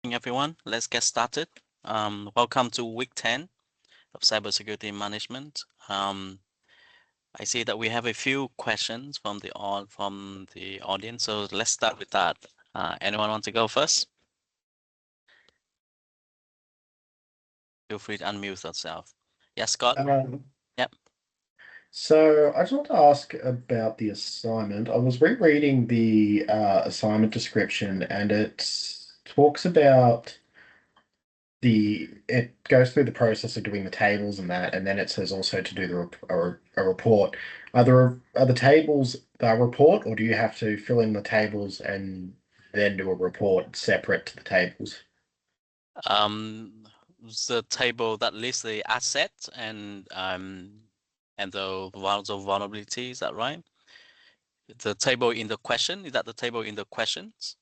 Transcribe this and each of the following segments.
morning, everyone. Let's get started. Welcome to week 10 of cybersecurity management. I see that we have a few questions from the audience, so let's start with that. Anyone want to go first? Feel free to unmute yourself. Yes, Scott. Yep. So I just want to ask about the assignment. I was rereading the assignment description, and it talks about it goes through the process of doing the tables and that, and then it says also to do a report. Are the tables the report, or do you have to fill in the tables and then do a report separate to the tables? The table that lists the assets and the vulnerabilities. Is that right? The table in the question, is that the table in the questions?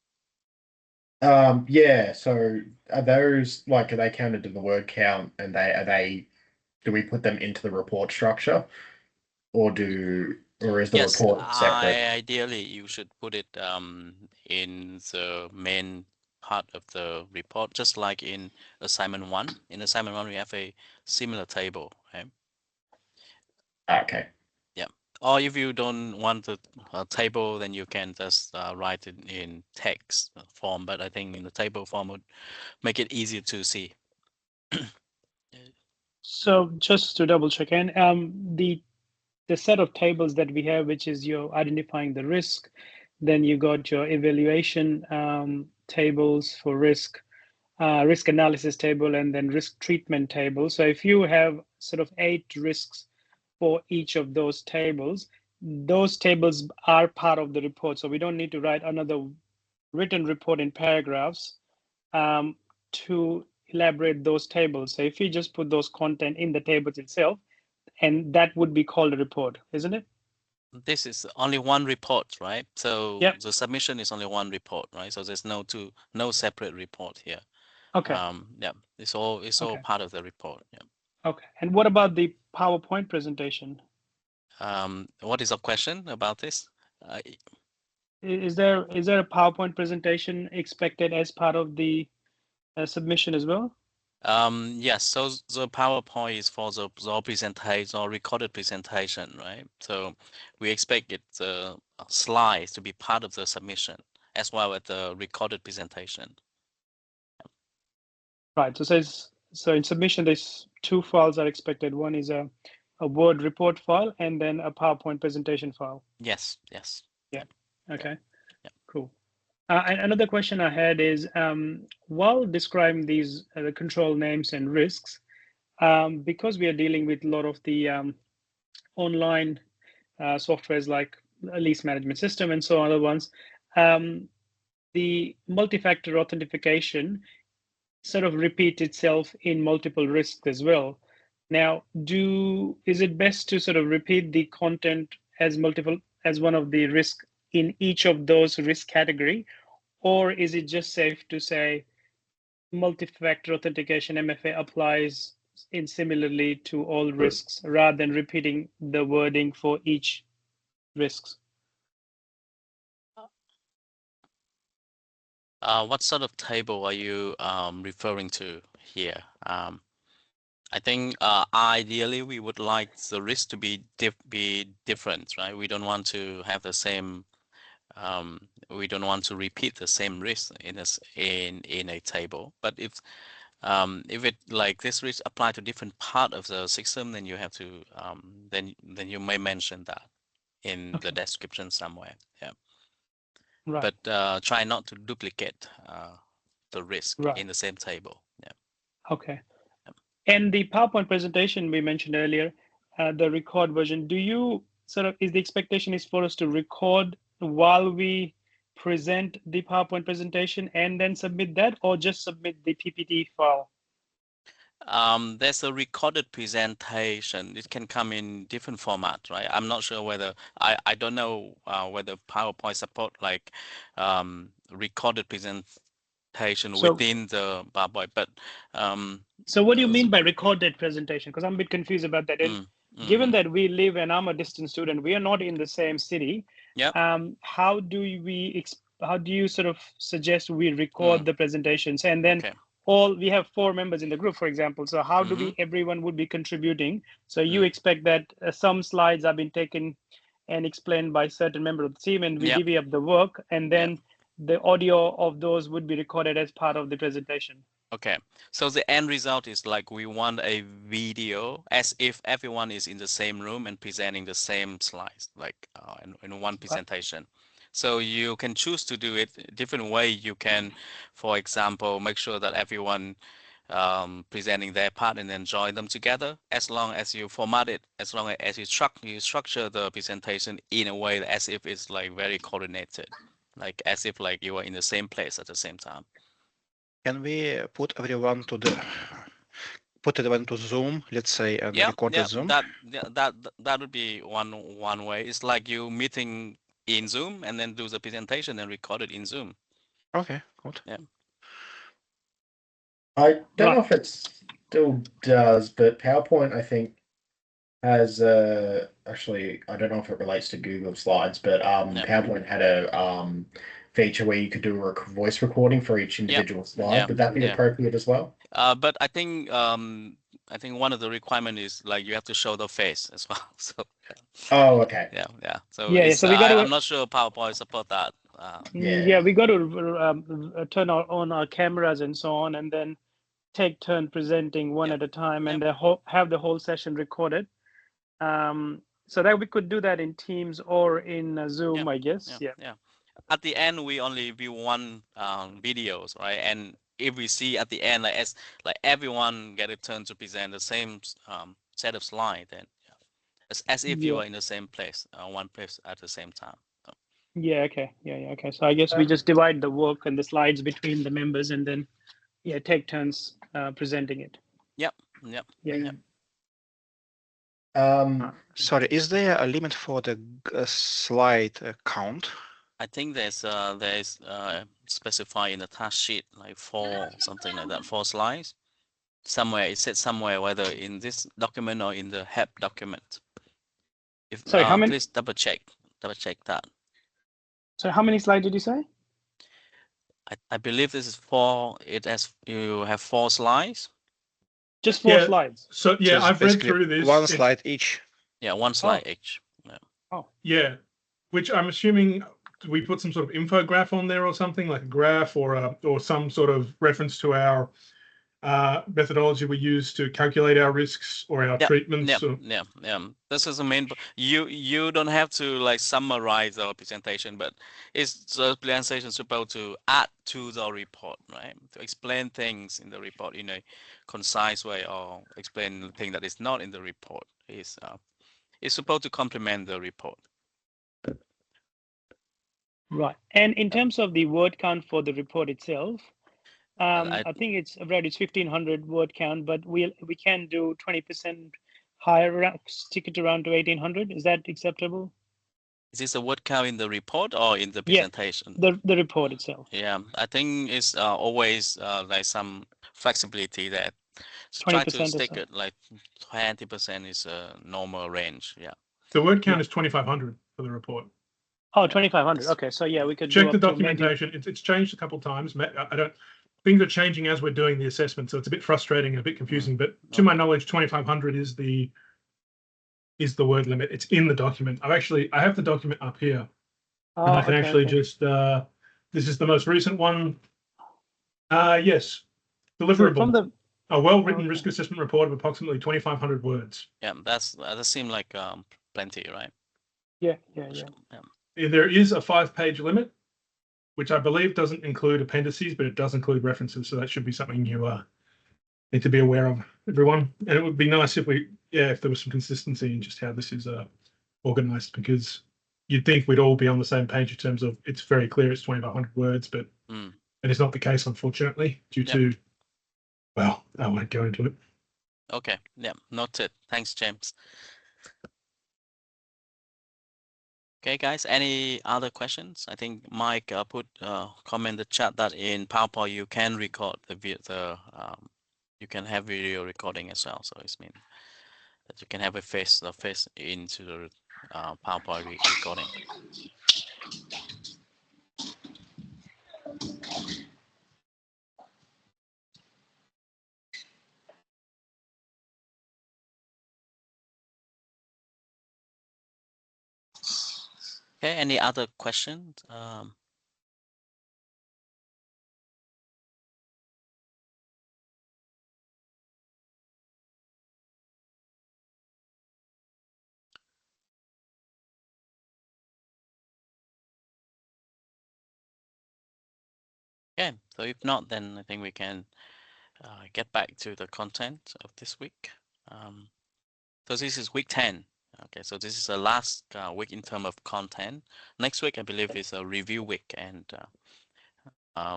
Yeah. So are they counted in the word count, and do we put them into the report structure, or is the Yes, report separate? ideally you should put it in the main part of the report, just like in assignment 1. In assignment 1, we have a similar table, right? Okay. Yeah. Or if you don't want the table, then you can just write it in text form. But I think in the table form would make it easier to see. So just to double check in, the set of tables that we have, which is you're identifying the risk, then you got your evaluation tables for risk, risk analysis table, and then risk treatment table. So if you have sort of 8 risks for each of those tables are part of the report. So we don't need to write another written report in paragraphs to elaborate those tables. So if you just put those content in the tables itself, and that would be called a report, isn't it? This is only one report, right? So yep. The submission is only one report, right? So there's no separate report here. Okay. Yeah, it's all part of the report. Yeah. Okay. And what about the PowerPoint presentation? What is the question about this? Is there a PowerPoint presentation expected as part of the submission as well? Yes, so the PowerPoint is for the presentation or recorded presentation, right? So we expect the slides to be part of the submission as well as the recorded presentation. Right. So in submission, there's 2 files are expected. One is a Word report file, and then a PowerPoint presentation file. Yes. Yeah. Okay. Yeah. Cool. And another question I had is, while describing these the control names and risks, because we are dealing with a lot of the online softwares like a lease management system and so on, other ones, the multi-factor authentication sort of repeats itself in multiple risks as well. Now, is it best to sort of repeat the content as one of the risks in each of those risk category, or is it just safe to say multi-factor authentication MFA applies similarly to all risks rather than repeating the wording for each risks? What sort of table are you referring to here? I think ideally we would like the risk to be different, right? We don't want to have the same. We don't want to repeat the same risk in a table. But if it like this risk apply to different part of the system, then you have to then you may mention that in the description somewhere. Yeah. Right. But try not to duplicate the risk in the same table. Yeah. Okay. And the PowerPoint presentation we mentioned earlier, the record version, is the expectation is for us to record while we present the PowerPoint presentation and then submit that, or just submit the PPT file? There's a recorded presentation. It can come in different format, right? I'm not sure whether I don't know whether PowerPoint support like recorded presentation within the PowerPoint, but so what do you mean by recorded presentation? Because I'm a bit confused about that. Given that we live and I'm a distant student, we are not in the same city. Yeah. How do we how do you sort of suggest we record the presentations? And then Okay. we have 4 members in the group, for example. So how do everyone would be contributing? So you expect that some slides have been taken and explained by certain member of the team, and we divvy up the work, and then the audio of those would be recorded as part of the presentation. Okay, so the end result is like we want a video as if everyone is in the same room and presenting the same slides, like in one presentation. So you can choose to do it a different way. You can, for example, make sure that everyone presenting their part and then join them together, as long as you format it, as long as you structure the presentation in a way that as if it's like very coordinated, like as if like you are in the same place at the same time. Can we put everyone to Zoom, let's say, and record the Zoom? That would be one way. It's like you meeting in Zoom and then do the presentation and record it in Zoom. Okay, good. Yeah. I don't know if it still does, but PowerPoint, I think, has actually, I don't know if it relates to Google Slides, but PowerPoint had a feature where you could do a voice recording for each individual slide. Would that be appropriate as well? But I think one of the requirement is like you have to show the face as well. So oh, okay. Yeah. So so we got I'm not sure PowerPoint support that. We got to turn on our cameras and so on, and then take turn presenting one at a time, and have the whole session recorded. So that we could do that in Teams or in Zoom, I guess. Yeah. At the end, we only view one videos, right? And if we see at the end, like everyone get a turn to present the same set of slides, then as if you are in the same place, one place at the same time. Yeah. Okay. Yeah. Okay. So I guess we just divide the work and the slides between the members, and then take turns presenting it. Yep. Sorry, is there a limit for the slide count? I think there's specified in the task sheet like 4 something like that, 4 slides. Somewhere it said somewhere, whether in this document or in the help document. If sorry, how many? Please double check that. So how many slides did you say? I believe this is 4. You have 4 slides. Just 4 slides. So So I've read through this. One slide each. Yeah, 1 slide each. Yeah. Oh. Yeah, which I'm assuming we put some sort of infograph on there or something, like a graph or some sort of reference to our methodology we use to calculate our risks or our treatments. Yeah. This is the main. You don't have to like summarize our presentation, but it's the presentation supposed to add to the report, right? To explain things in the report in a concise way, or explain the thing that is not in the report. It's supposed to complement the report. Right. And in terms of the word count for the report itself, I think it's 1,500 word count, but we can do 20% higher, stick it around to 1,800. Is that acceptable? Is this a word count in the report or in the presentation? The report itself. Yeah, I think it's always like some flexibility that try to stick it like 20% is a normal range. Yeah. The word count is 2,500 for the report. Oh, 2,500. Okay, so we could check the documentation. It's changed a couple of times. Things are changing as we're doing the assessment, so it's a bit frustrating and a bit confusing. But to my knowledge, 2,500 is the word limit. It's in the document. I have the document up here, and I can just. This is the most recent one. Yes, deliverable. A well-written risk assessment report of approximately 2,500 words. Yeah, that seems like plenty, right? Yeah. There is a 5-page limit, which I believe doesn't include appendices, but it does include references. So that should be something you need to be aware of, everyone. And it would be nice if there was some consistency in just how this is organized, because you'd think we'd all be on the same page in terms of it's very clear it's 2,500 words, but it is not the case, unfortunately, due to, well, I won't go into it. Okay. Yeah. Noted. Thanks, James. Okay, guys, any other questions? I think Mike put comment in the chat that in PowerPoint you can record you can have video recording as well. So it means that you can have a face into the PowerPoint recording. Okay, any other questions? Okay, so if not, then I think we can get back to the content of this week. So this is week 10. Okay, so this is the last week in terms of content. Next week, I believe, is a review week, and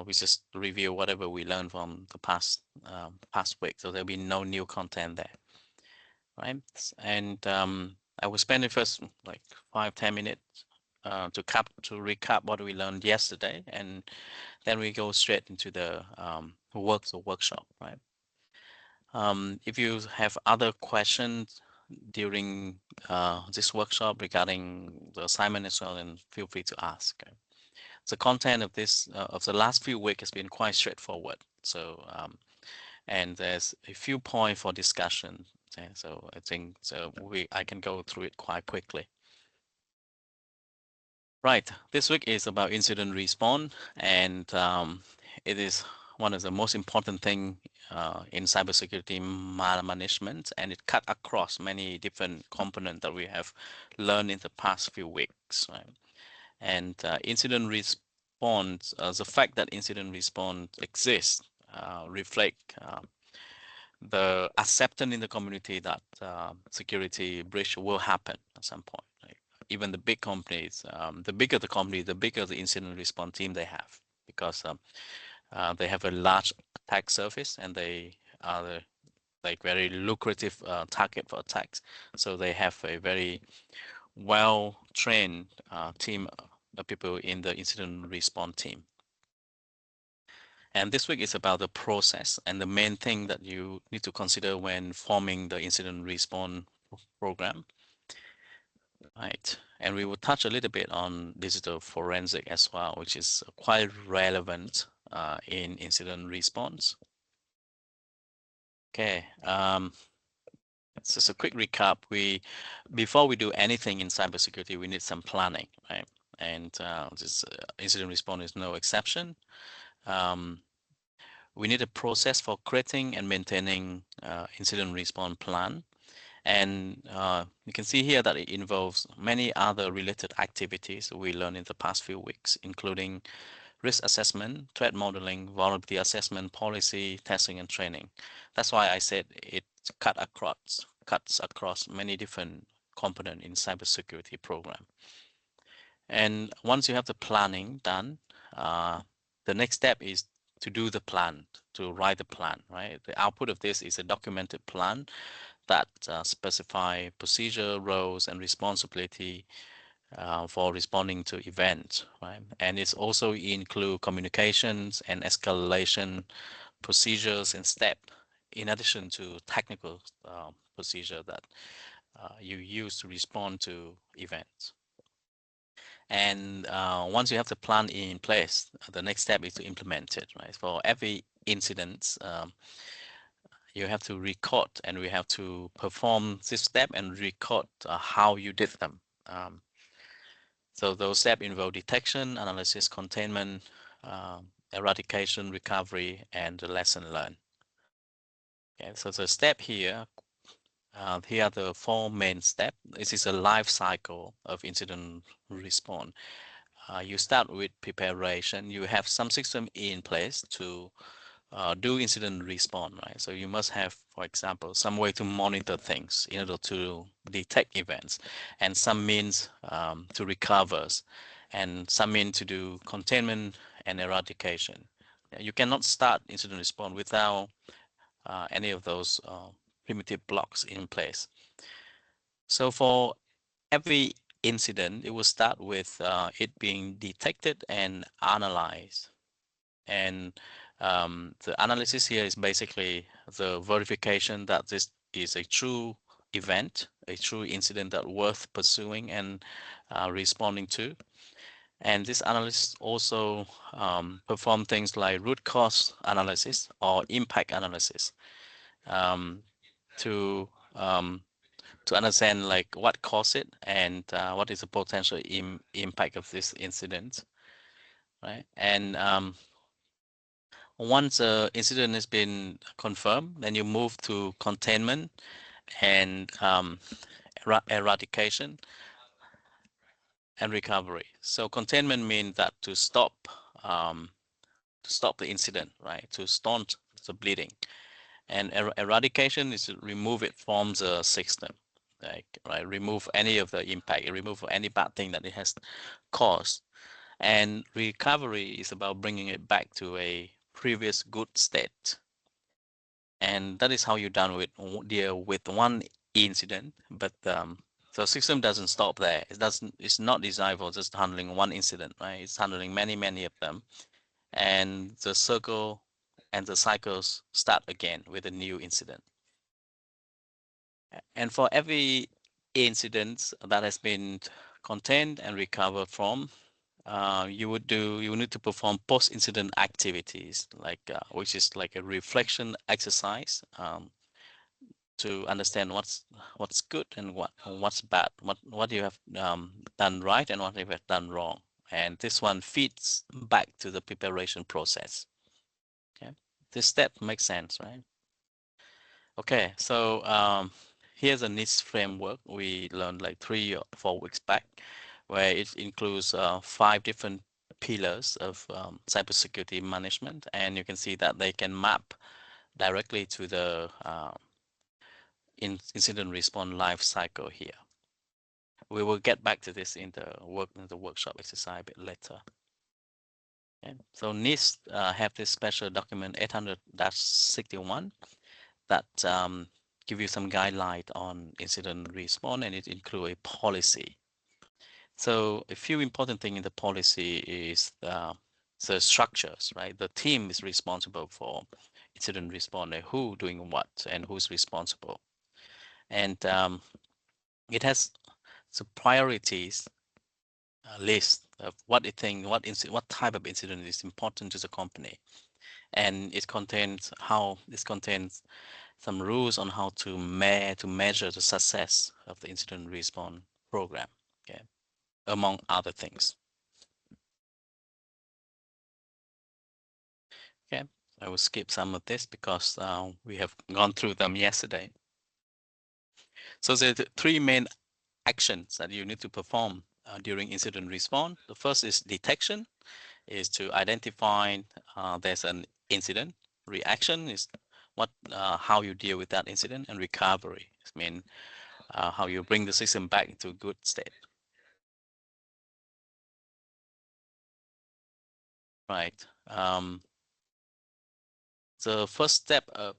we just review whatever we learned from the past week. So there'll be no new content there, right? And I will spend the first like 5-10 minutes to recap what we learned yesterday, and then we go straight into the workshop, right? If you have other questions during this workshop regarding the assignment as well, then feel free to ask. The content of this of the last few weeks has been quite straightforward. So and there's a few points for discussion. Okay, so I think I can go through it quite quickly. Right, this week is about incident response, and it is one of the most important thing in cybersecurity management, and it cut across many different components that we have learned in the past few weeks. Right? And incident response, the fact that incident response exists, reflect the acceptance in the community that security breach will happen at some point. Right? Even the big companies, the bigger the company, the bigger the incident response team they have, because they have a large attack surface and they are the like very lucrative target for attacks. So they have a very well-trained team of people in the incident response team. And this week is about the process and the main thing that you need to consider when forming the incident response program. Right. And we will touch a little bit on digital forensic as well, which is quite relevant in incident response. Okay. Just a quick recap. Before we do anything in cybersecurity, we need some planning, right? And this incident response is no exception. We need a process for creating and maintaining incident response plan. And you can see here that it involves many other related activities we learned in the past few weeks, including risk assessment, threat modeling, vulnerability assessment, policy, testing, and training. That's why I said it cuts across many different components in cybersecurity program. And once you have the planning done, the next step is to do the plan, to write the plan, right? The output of this is a documented plan that specify procedure, roles, and responsibility for responding to events, right? And it's also include communications and escalation procedures and steps, in addition to technical procedure that you use to respond to events. And once you have the plan in place, the next step is to implement it, right? For every incident, you have to record, and we have to perform this step and record how you did them. So those steps involve detection, analysis, containment, eradication, recovery, and the lesson learned. Okay, so the step here, here are the 4 main steps. This is a life cycle of incident response. You start with preparation. You have some system in place to do incident response, right? So you must have, for example, some way to monitor things in order to detect events, and some means to recover, and some mean to do containment and eradication. You cannot start incident response without any of those primitive blocks in place. So for every incident, it will start with it being detected and analyzed. And the analysis here is basically the verification that this is a true event, a true incident that worth pursuing and responding to. And this analysis also perform things like root cause analysis or impact analysis to to understand like what caused it and what is the potential impact of this incident, right? And once an incident has been confirmed, then you move to containment and eradication and recovery. So containment means that to stop the incident, right? To staunch the bleeding. And eradication is to remove it from the system, like, right? Remove any of the impact, remove any bad thing that it has caused. And recovery is about bringing it back to a previous good state. And that is how you deal with one incident. But so system doesn't stop there. It's not designed for just handling one incident, right? It's handling many of them. And the circle and the cycles start again with a new incident. And for every incident that has been contained and recovered from, you need to perform post-incident activities, like which is like a reflection exercise, to understand what's good and what's bad, what you have done right and what you have done wrong. And this one feeds back to the preparation process. Okay, this step makes sense, right? Okay, so here's a NIST framework we learned like 3 or 4 weeks back, where it includes 5 different pillars of cybersecurity management, and you can see that they can map directly to the incident response life cycle here. We will get back to this in the workshop exercise a bit later. Okay. So NIST have this special document 800-61 that give you some guideline on incident response, and it includes a policy. So a few important things in the policy is the structures, right? The team is responsible for incident response, who doing what and who's responsible. And it has the priorities list of what type of incident is important to the company. And it contains some rules on how to measure the success of the incident response program, okay, among other things. Okay, I will skip some of this because we have gone through them yesterday. So there are 3 main actions that you need to perform during incident response. The first is detection, is to identify there's an incident. Reaction is how you deal with that incident, and recovery means how you bring the system back into a good state. Right. The first step of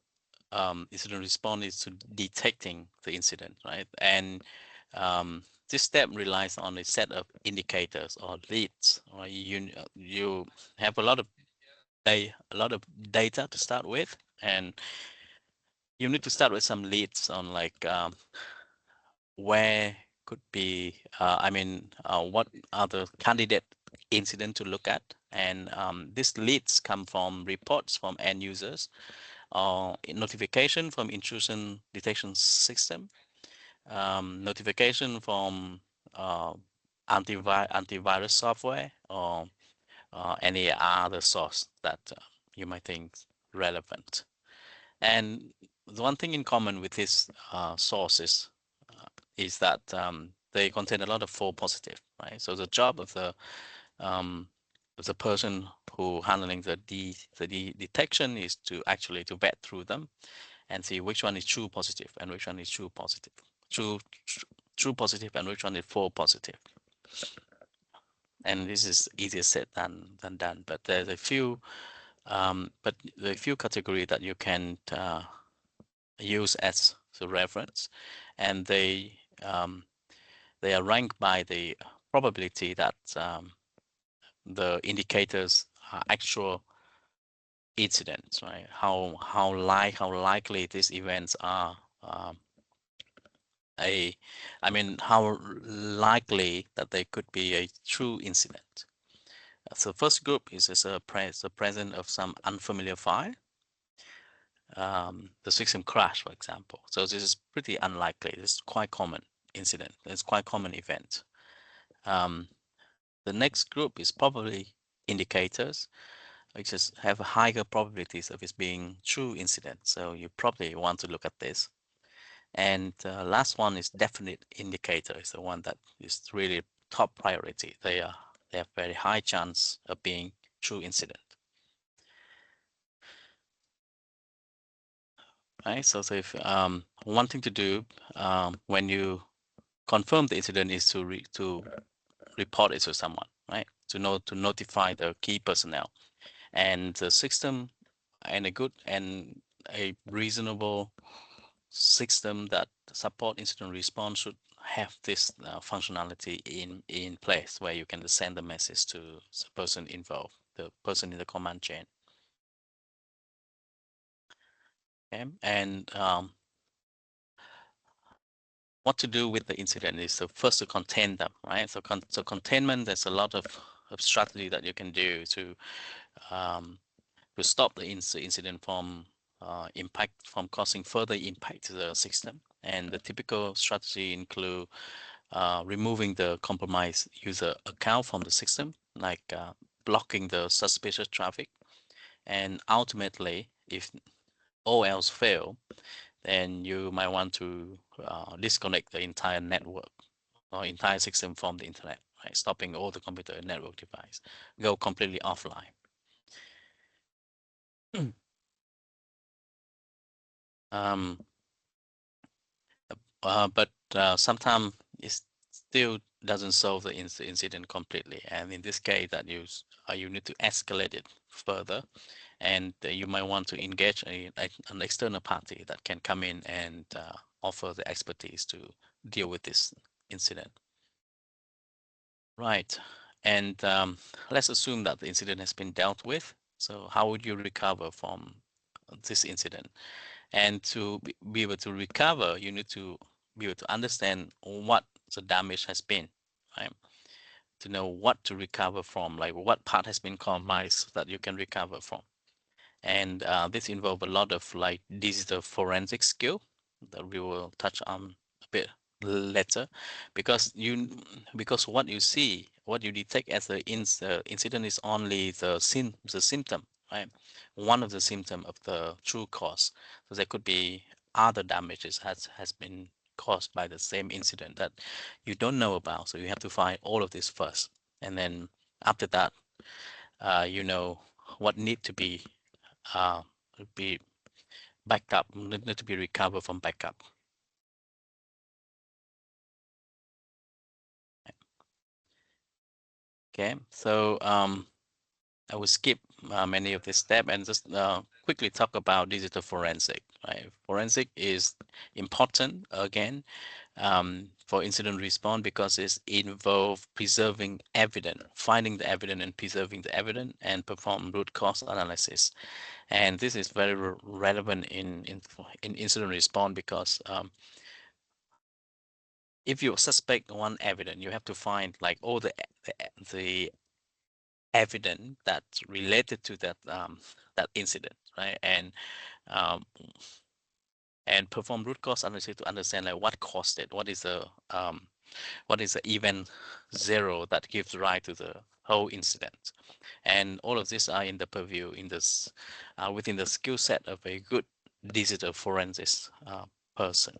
incident response is to detecting the incident, right? And this step relies on a set of indicators or leads. Right? You have a lot of data to start with, and you need to start with some leads on like where could be, what are the candidate incident to look at, and these leads come from reports from end users, notification from intrusion detection system, notification from antivirus software, or any other source that you might think relevant. And the one thing in common with these sources is that they contain a lot of false positive, right? So the job of the person who handling the detection is to actually to vet through them and see which one is true positive and which one is true positive, true positive, and which one is false positive. And this is easier said than done. But there's a few, category that you can use as the reference, and they are ranked by the probability that the indicators are actual incidents, right? How likely these events are. How likely that they could be a true incident. So first group is the presence of some unfamiliar file. the system crash, for example. So this is pretty unlikely. This is quite common incident. It's quite common event. The next group is probably indicators, which is have a higher probabilities of it being true incident. So you probably want to look at this. And last one is definite indicator. Is the one that is really top priority. They have very high chance of being true incident. Right. So if one thing to do when you confirm the incident is to report it to someone, right? To notify the key personnel, and the system and a reasonable system that support incident response should have this functionality in place where you can send the message to the person involved, the person in the command chain. Okay, and what to do with the incident is first to contain them, right? So containment, there's a lot of strategy that you can do to stop the incident from causing further impact to the system. And the typical strategy include removing the compromised user account from the system, like blocking the suspicious traffic. And ultimately, if all else fail, then you might want to disconnect the entire network or entire system from the internet, right? Stopping all the computer and network device, go completely offline. But sometimes it still doesn't solve the incident completely. And in this case, that you need to escalate it further, and you might want to engage an external party that can come in and offer the expertise to deal with this incident. Right. And let's assume that the incident has been dealt with. So how would you recover from this incident? And to be able to recover, you need to be able to understand what the damage has been, right? To know what to recover from, like what part has been compromised so that you can recover from. And this involves a lot of like digital forensic skill that we will touch on a bit later, because what you see, what you detect as the incident is only the symptom, right? One of the symptom of the true cause. So there could be other damages has been caused by the same incident that you don't know about. So you have to find all of this first, and then after that, you know what need to be backed up, need to be recovered from backup. Okay, so I will skip many of this step and just quickly talk about digital forensic. Right? Forensic is important again for incident response because it's involved preserving evidence, finding the evidence and preserving the evidence, and perform root cause analysis. And this is very relevant in incident response because if you suspect one evidence, you have to find like all the evidence that's related to that that incident, right? And perform root cause analysis to understand like what caused it, what is the event zero that gives rise to the whole incident, and all of these are in the purview in this within the skill set of a good digital forensics person.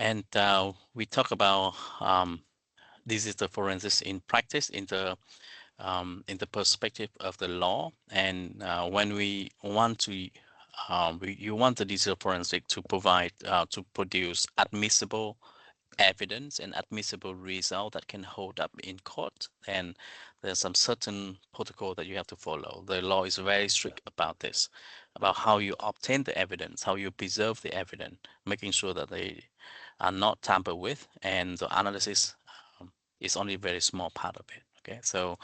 And we talk about digital forensics in practice in the perspective of the law. And when we want to, you want the digital forensic to provide, to produce admissible evidence and admissible result that can hold up in court, and there's some certain protocol that you have to follow. The law is very strict about this, about how you obtain the evidence, how you preserve the evidence, making sure that they are not tampered with, and the analysis is only a very small part of it. Okay, so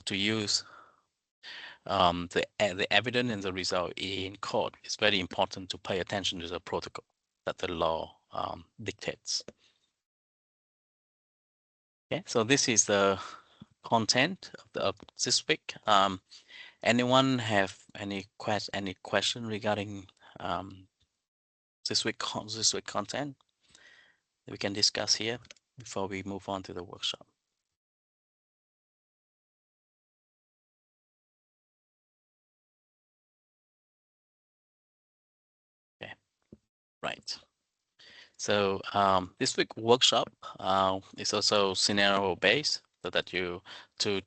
to use the evidence and the result in court, it's very important to pay attention to the protocol that the law dictates. Okay, so this is the content of this week. Anyone have any question regarding this week content that we can discuss here before we move on to the workshop? Okay, right. So this week workshop is also scenario based, so that you to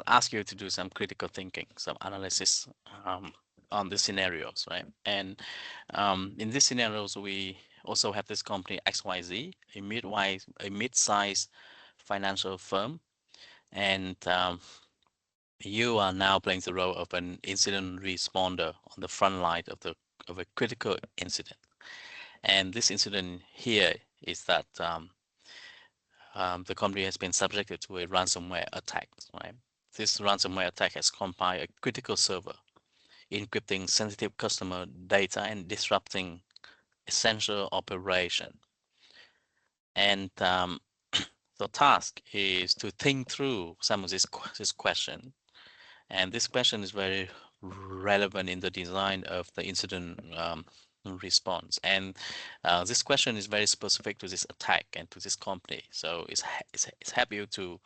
ask you to do some critical thinking, some analysis on the scenarios, right? And in these scenarios, we also have this company XYZ, a mid-size financial firm, and you are now playing the role of an incident responder on the front line of a critical incident. And this incident here is that the company has been subjected to a ransomware attack, right? This ransomware attack has compiled a critical server, encrypting sensitive customer data and disrupting essential operation. And the task is to think through some of this question. And this question is very relevant in the design of the incident response. And this question is very specific to this attack and to this company. So it's help you to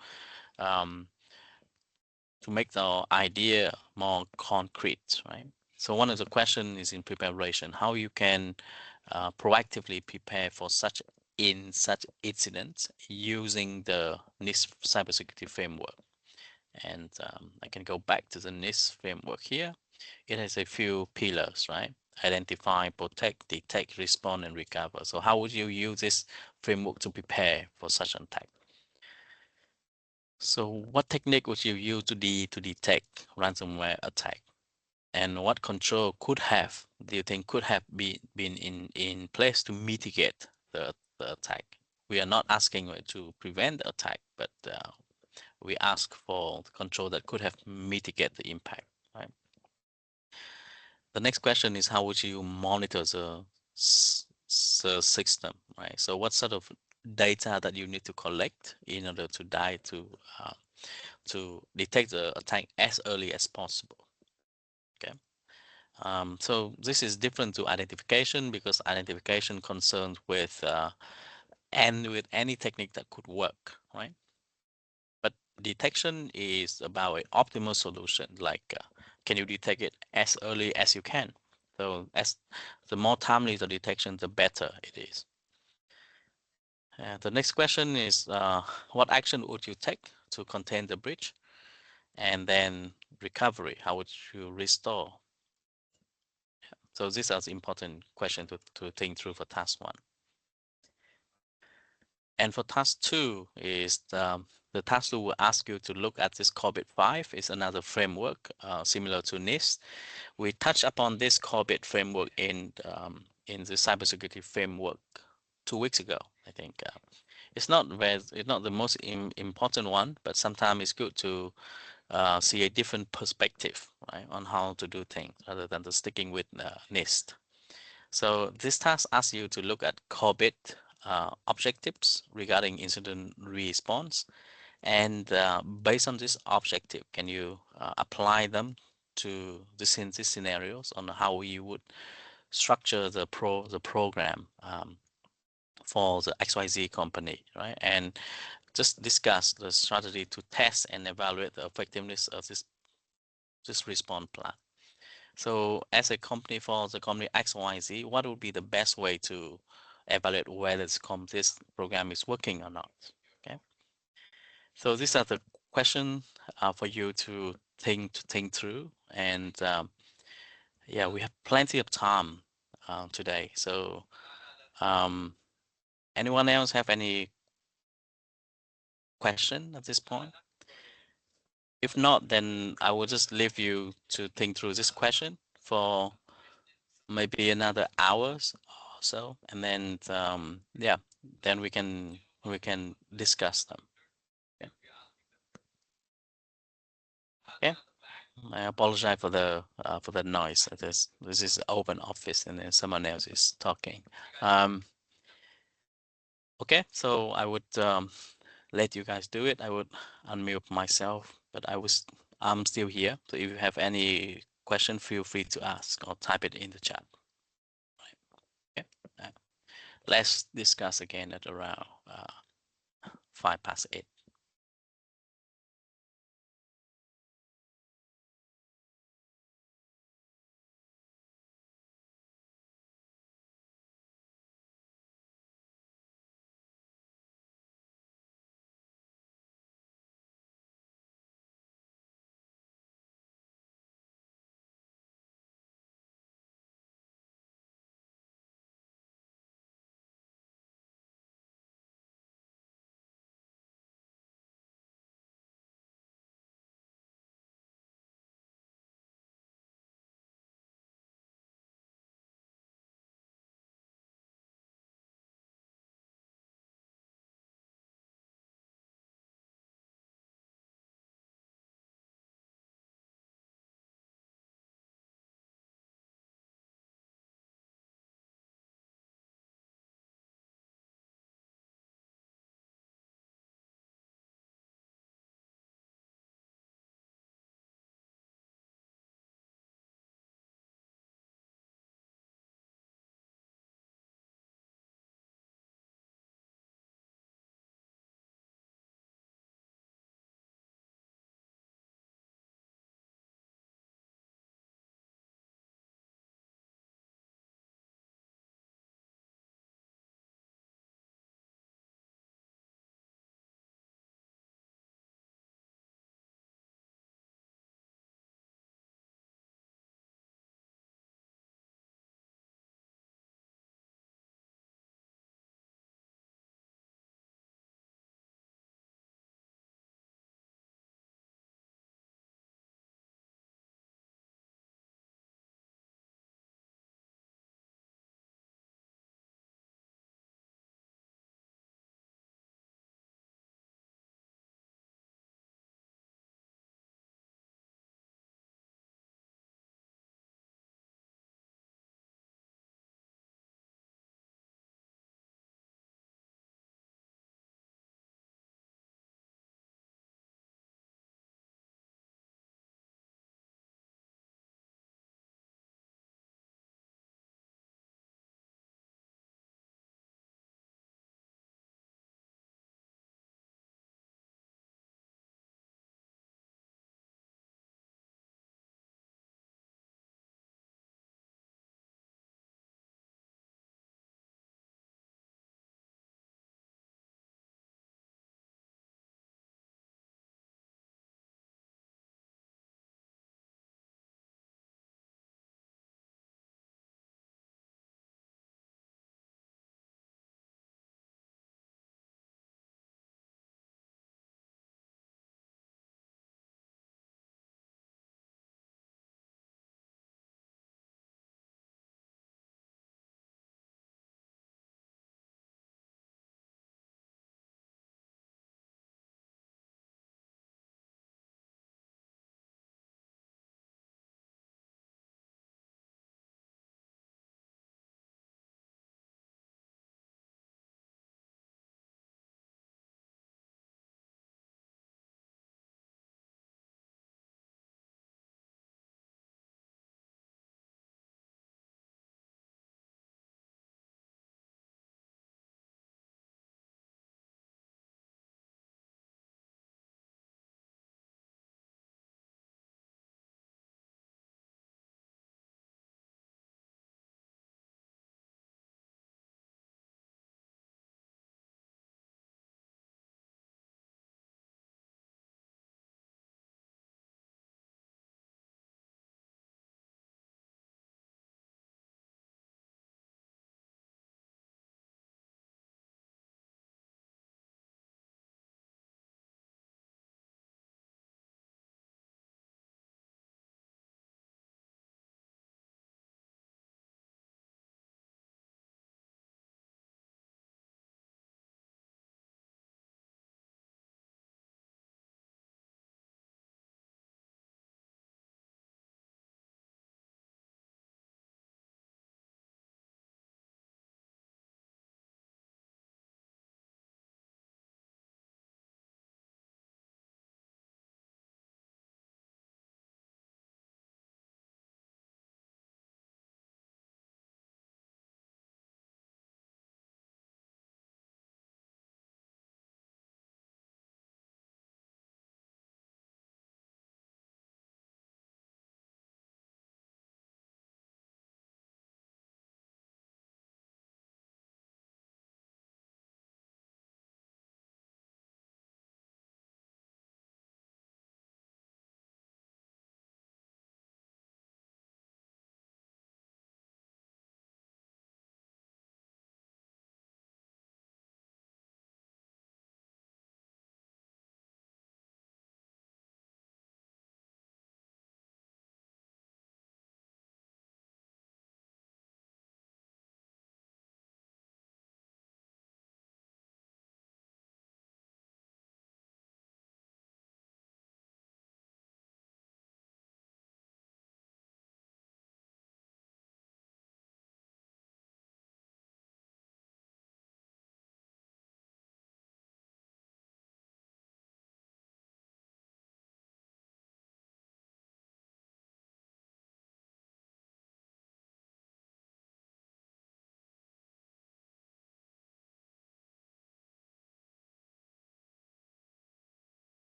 make the idea more concrete, right? So one of the questions is in preparation, how you can proactively prepare for such incidents using the NIST cybersecurity framework. And I can go back to the NIST framework here. It has a few pillars, right? Identify, protect, detect, respond, and recover. So how would you use this framework to prepare for such an attack? So what technique would you use to detect ransomware attack? And what control do you think could have been in place to mitigate the attack? We are not asking to prevent the attack, but we ask for the control that could have mitigated the impact, right? The next question is, how would you monitor the system, right? So what sort of data that you need to collect in order to detect the attack as early as possible? Okay. So this is different to identification, because identification concerns with any technique that could work, right? But detection is about an optimal solution, like can you detect it as early as you can? So as the more timely the detection, the better it is. The next question is, what action would you take to contain the breach? And then recovery, how would you restore? So these are the important questions to think through for task 1. And for task 2 is the task 2 will ask you to look at this CORBIT 5. Is another framework similar to NIST. We touched upon this CORBIT framework in the cybersecurity framework 2 weeks ago, I think. It's not the most important one, but sometimes it's good to see a different perspective, right, on how to do things rather than just sticking with NIST. So this task asks you to look at CORBIT objectives regarding incident response, and based on this objective, can you apply them to these scenarios on how you would structure the program for the XYZ company, right? And just discuss the strategy to test and evaluate the effectiveness of this response plan. So as a company, for the company XYZ, what would be the best way to evaluate whether this program is working or not? Okay. So these are the questions for you to think through, and yeah, we have plenty of time today. So anyone else have any question at this point? If not, then I will just leave you to think through this question for maybe another hours or so, and then yeah, then we can discuss them. Okay. Okay. I apologize for the noise. This is open office, and then someone else is talking. Okay, so I would let you guys do it, I would unmute myself, but I'm still here. So if you have any question, feel free to ask or type it in the chat. Right. Okay. Let's discuss again at around 8:05.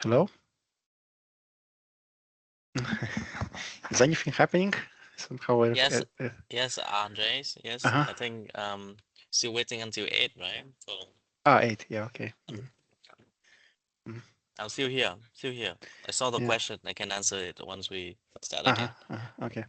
Hello? Is anything happening? Somehow. Yes, yes, Andres. Yes, Uh-huh. I think still waiting until 8, right? So 8. Yeah. Okay. I'm still here. Still here. I saw the Yeah. question. I can answer it once we start again. Okay.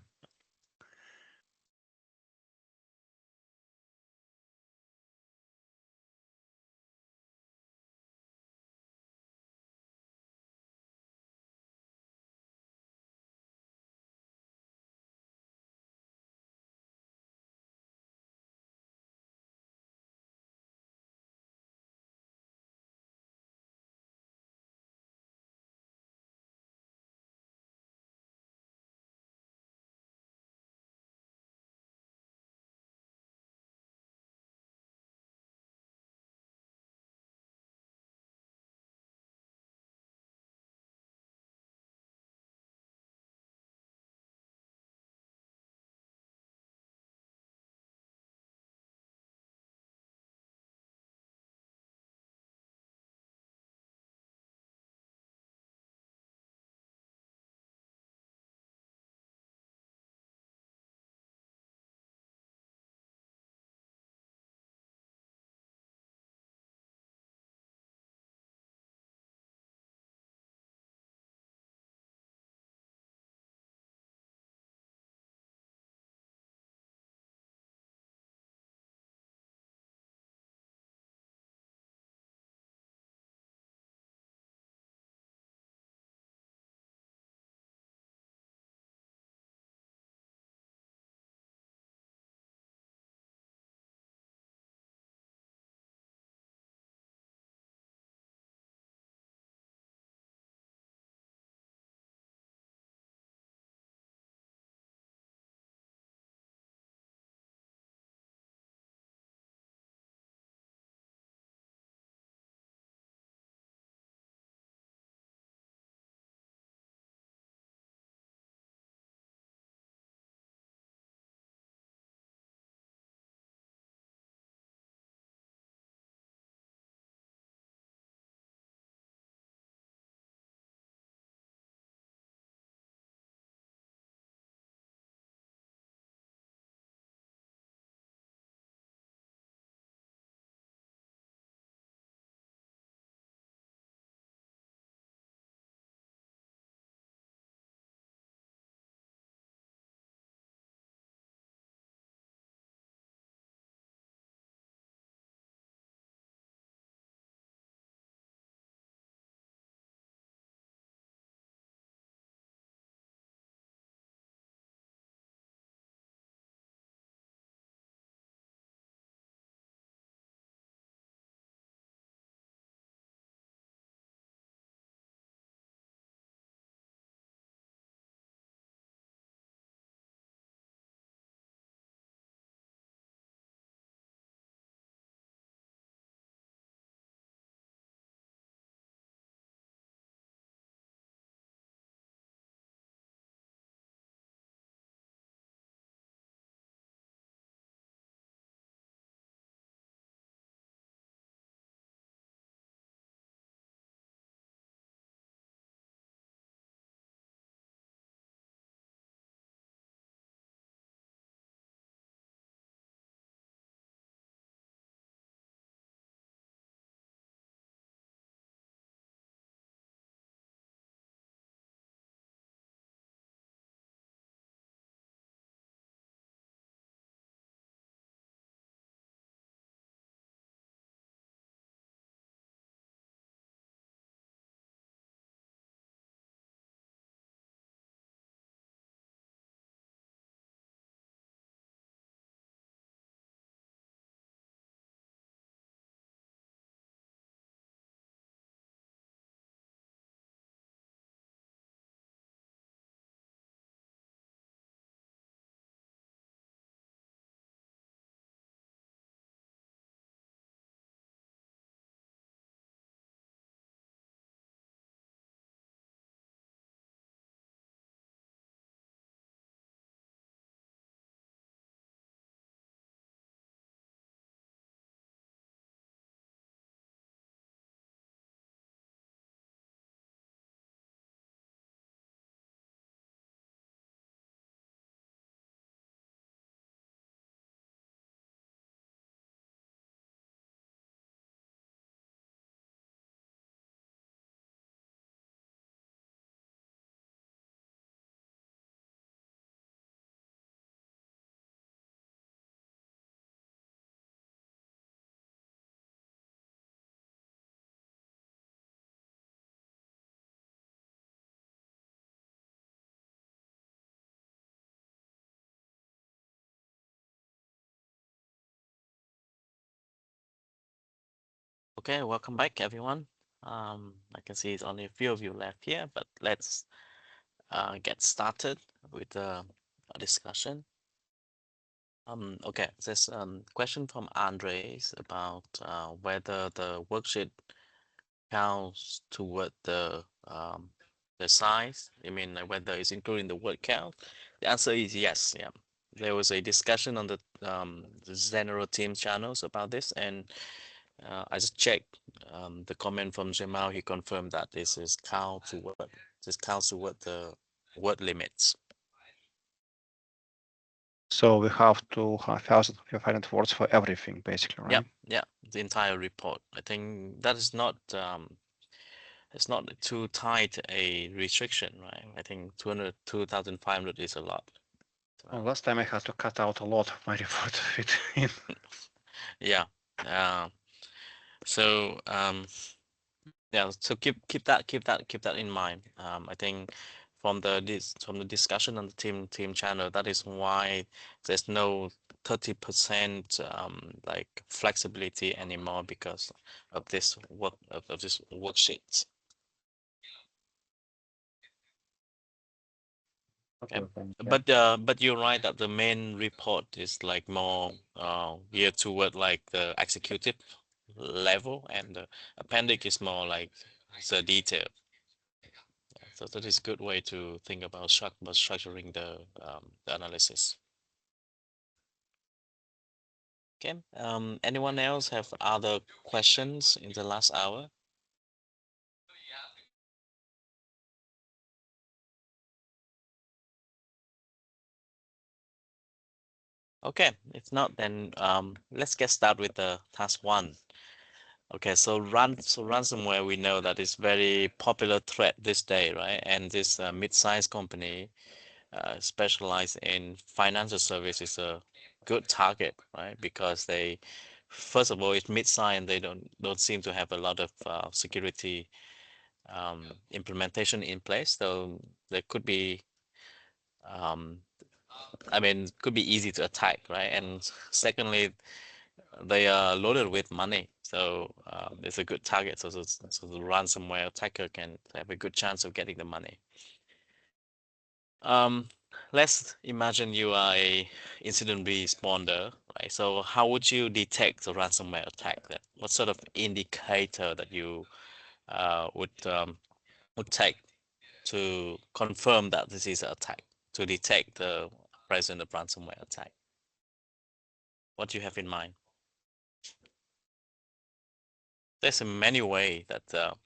Okay, welcome back, everyone. I can see it's only a few of you left here, but let's get started with the discussion. Okay, there's question from Andres about whether the worksheet counts toward the size. I mean, like whether it's including the word count. The answer is yes. Yeah, there was a discussion on the general team channels about this, and I just checked the comment from Jamal. He confirmed that this counts toward the word limits. So we have 2,500 words for everything, basically, right? Yeah, the entire report. I think that is not it's not too tight a restriction, right? I think 2,500 is a lot. Well, last time I had to cut out a lot of my report to fit in. Yeah. So yeah, so keep that in mind. I think from the discussion on the team channel, that is why there's no 30% like flexibility anymore because of this this worksheet. Okay. But you're right that the main report is like more geared toward like the executive level, and the appendix is more like the detail. So that is a good way to think about structuring the analysis. Okay. Anyone else have other questions in the last hour? Okay, if not, then let's get started with the task 1. Okay, so ransomware, we know that is very popular threat this day, right? And this mid-sized company specialized in financial service is a good target, right? Because they, first of all, it's mid-sized and they don't seem to have a lot of security implementation in place. So there could be, I mean, could be easy to attack, right? And secondly, they are loaded with money, so it's a good target. So the ransomware attacker can have a good chance of getting the money. Let's imagine you are a incident responder, right? So how would you detect a ransomware attack? Then what sort of indicator that you would take to confirm that this is an attack, to detect the presence of ransomware attack? What do you have in mind? There's a many way that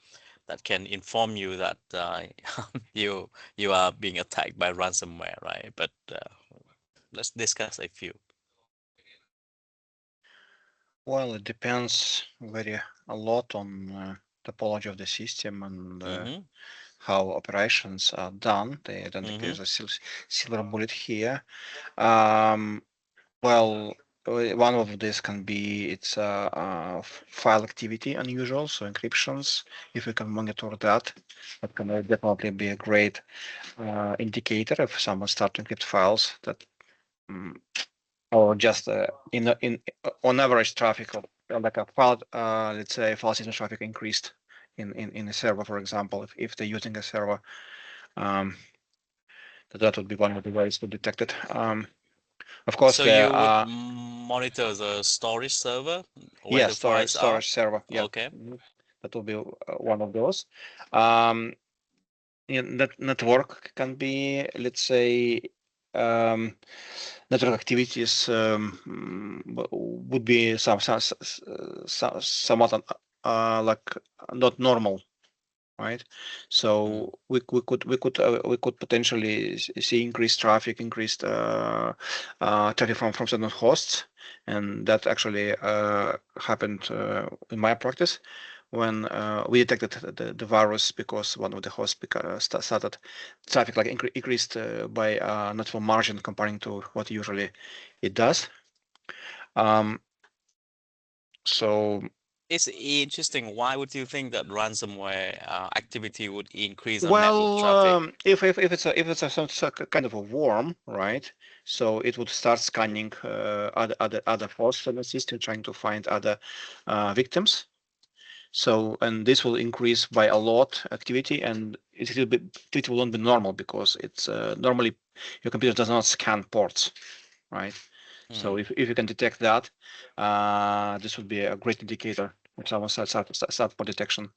that can inform you that you are being attacked by ransomware, right? But let's discuss a few. Well, it depends a lot on topology of the system and how operations are done. I don't think there's a silver bullet here. Well, one of this can be it's file activity unusual, so encryptions. If we can monitor that, that can definitely be a great indicator if someone starts to encrypt files that or just on average traffic of like a file, let's say file system traffic increased in a server, for example, if they're using a server, that would be one of the ways to detect it. Of course, so you would monitor the storage server where yeah, the files storage server. Yeah, okay. That will be one of those. Network can be, let's say, network activities would be somewhat like not normal, right? So we could potentially see increased traffic, increased traffic from certain hosts, and that actually happened in my practice when we detected the virus because one of the hosts started traffic like increased by notable margin comparing to what usually it does. So it's interesting. Why would you think that ransomware activity would increase on network traffic? If it's some kind of a worm, right? So it would start scanning other hosts in the system, trying to find other victims. So, and this will increase by a lot activity, and activity will not be normal because it's normally your computer does not scan ports, right? So if you can detect that, this would be a great indicator for some SAT port detection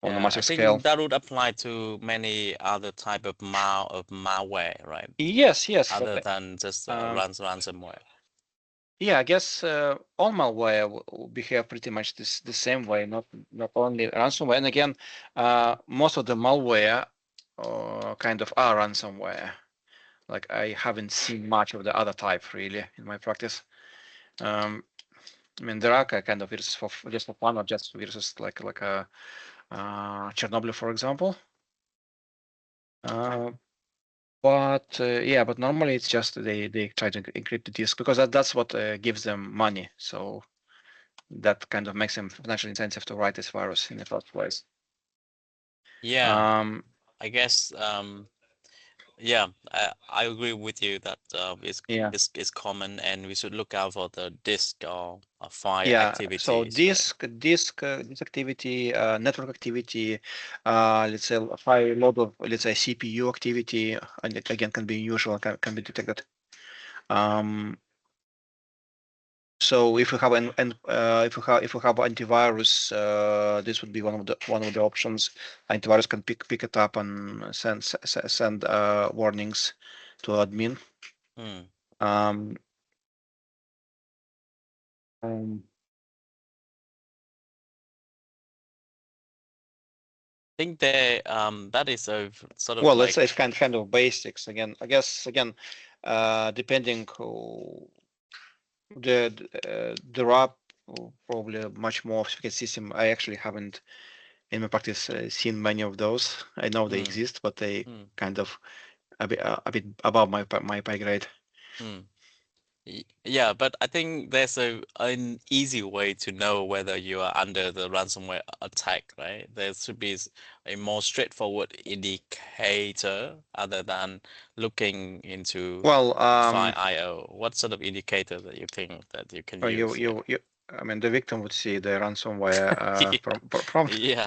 on a Yeah, I massive scale. think that would apply to many other type of malware, right? Yes, Other than just ransomware. Yeah, I guess all malware will behave pretty much the same way, not only ransomware. And again, most of the malware kind of are ransomware. Like I haven't seen much of the other type really in my practice. I mean, there are kind of viruses for just for fun, or just viruses like a Chernobyl, for example. But yeah, but normally it's just they try to encrypt the disk because that's what gives them money. So that kind of makes them financially incentive to write this virus in the first place. Yeah, I guess yeah, I agree with you that it's common, and we should look out for the disk or file activities. So right? disk activity, network activity, let's say a high load of let's say CPU activity, and it again can be unusual, can be detected. So if we have if we have antivirus, this would be one of the options. Antivirus can pick it up and send warnings to admin. I think that is a sort of well, like, let's say it's kind of basics again. I guess again, depending there are probably a much more sophisticated system. I actually haven't in my practice seen many of those. I know they exist, but they kind of a bit above my pay grade. Yeah, but I think there's an easy way to know whether you are under the ransomware attack, right? There should be a more straightforward indicator other than looking into Well, file IO. What sort of indicator that you think that you can use? you I mean, the victim would see the ransomware prompt. Yeah.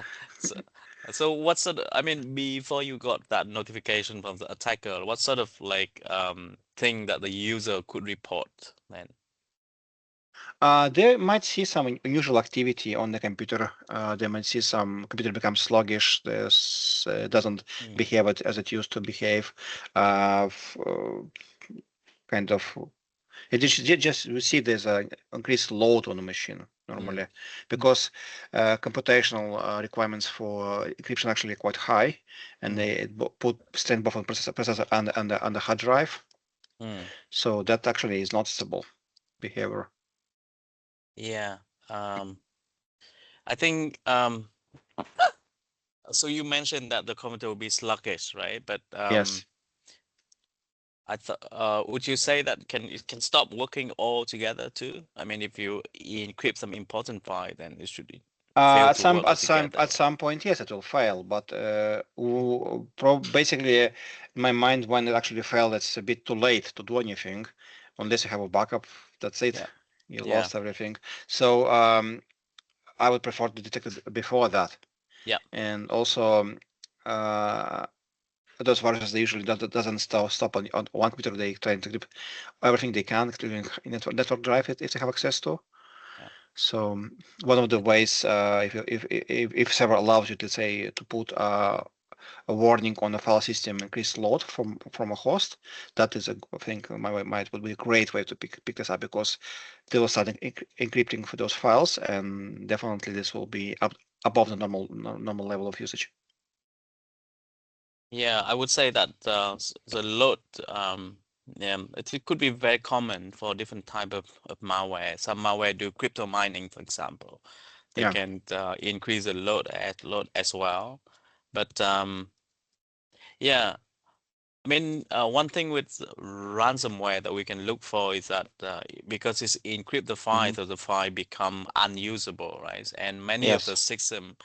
So what sort of, I mean, before you got that notification from the attacker, what sort of like thing that the user could report then? They might see some unusual activity on the computer. They might see some computer becomes sluggish. This doesn't behave as it used to behave. Kind of, it just we see there's an increased load on the machine normally because computational requirements for encryption actually quite high, and they put strain both on processor and the hard drive. So that actually is noticeable behavior. Yeah. I think so you mentioned that the computer will be sluggish, right? But Yes. I thought would you say that it can stop working altogether too? I mean, if you encrypt some important file, then it should fail to work altogether. At some point, yes, it will fail. But basically, in my mind, when it actually failed, it's a bit too late to do anything, unless you have a backup. That's it. Yeah. You lost everything. So I would prefer to detect it before that. Yeah. And also, those viruses they usually doesn't stop on one computer. They try to encrypt everything they can, including network drive if they have access to. So one of the ways, if server allows you to say to put a warning on a file system increased load from a host, that is I think my mind would be a great way to pick this up because they will start encrypting for those files, and definitely this will be above the normal level of usage. Yeah, I would say that the load yeah, it could be very common for different type of malware. Some malware do crypto mining, for example. They can increase the load as well. But yeah, I mean, one thing with ransomware that we can look for is that because it's encrypt the file, so the file become unusable, right? And many of the system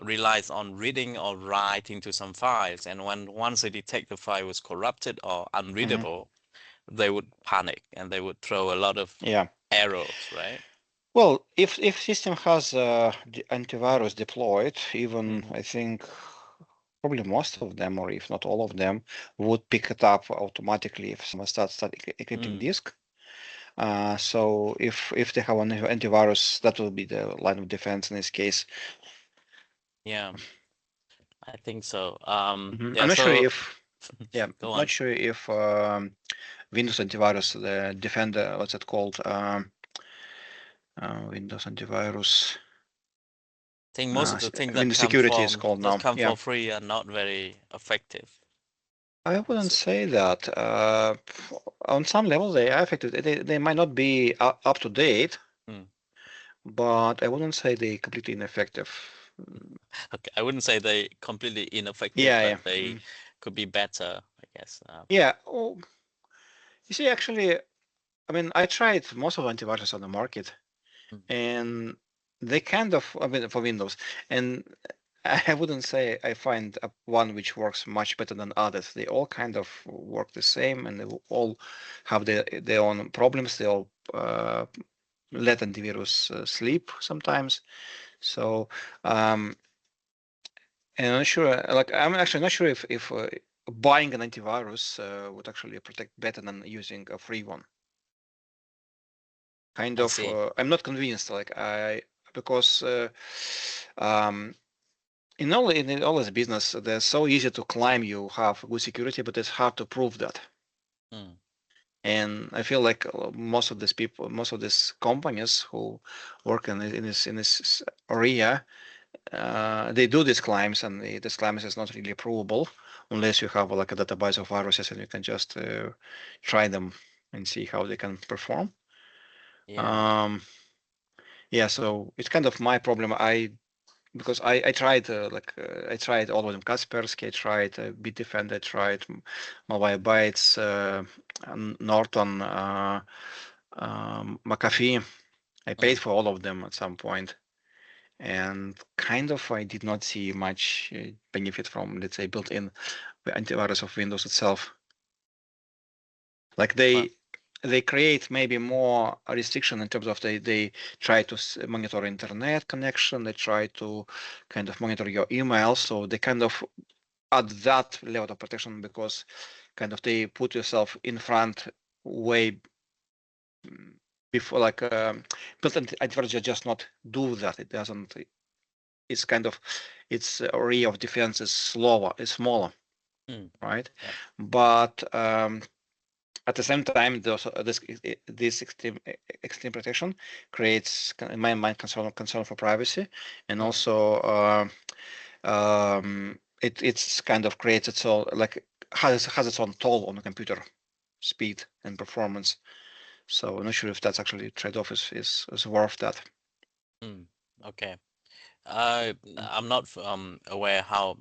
relies on reading or writing to some files, and once they detect the file was corrupted or unreadable, they would panic and they would throw a lot of errors, right? Well, if system has antivirus deployed, even I think probably most of them, or if not all of them, would pick it up automatically if someone starts encrypting disk. So if they have an antivirus, that will be the line of defense in this case. Yeah, I think so. I'm Yeah, not sure so if go on. not sure if Windows antivirus, the Defender, what's it called? Windows antivirus. I think most of the things that Windows come security is called now. come Yeah. for free are not very effective. I wouldn't So- say that. On some level, they are effective. They might not be up to date, but I wouldn't say they completely ineffective. Okay, I wouldn't say they completely ineffective, Yeah, but they could be better, I guess. Yeah. Oh, you see, actually, I mean, I tried most of the antivirus on the market, and they kind of, I mean, for Windows, and I wouldn't say I find one which works much better than others. They all kind of work the same, and they all have their own problems. They all let antivirus sleep sometimes. So, and I'm not sure. Like, I'm actually not sure if buying an antivirus would actually protect better than using a free one. Kind I of, see. I'm not convinced. Like because in all this business, they're so easy to claim you have good security, but it's hard to prove that. And I feel like most of these people, most of these companies who work in this area, they do these claims, and these claims is not really provable unless you have like a database of viruses and you can just try them and see how they can perform. Yeah. Yeah, so it's kind of my problem. Because I tried I tried all of them, Kaspersky, I tried Bitdefender, I tried Malwarebytes, Norton, McAfee. I paid for all of them at some point, and kind of I did not see much benefit from, let's say, built-in antivirus of Windows itself. Like they create maybe more restriction in terms of they try to monitor internet connection, they try to kind of monitor your email, so they kind of add that level of protection because kind of they put yourself in front way before, like built-in antivirus just not do that. It doesn't. It's kind of its area of defense is smaller, right? Yep. But at the same time, this extreme protection creates, in my mind, concern for privacy, and also it's kind of creates its own, like has its own toll on the computer speed and performance. So I'm not sure if that's actually trade-off is worth that. Okay. I'm not aware how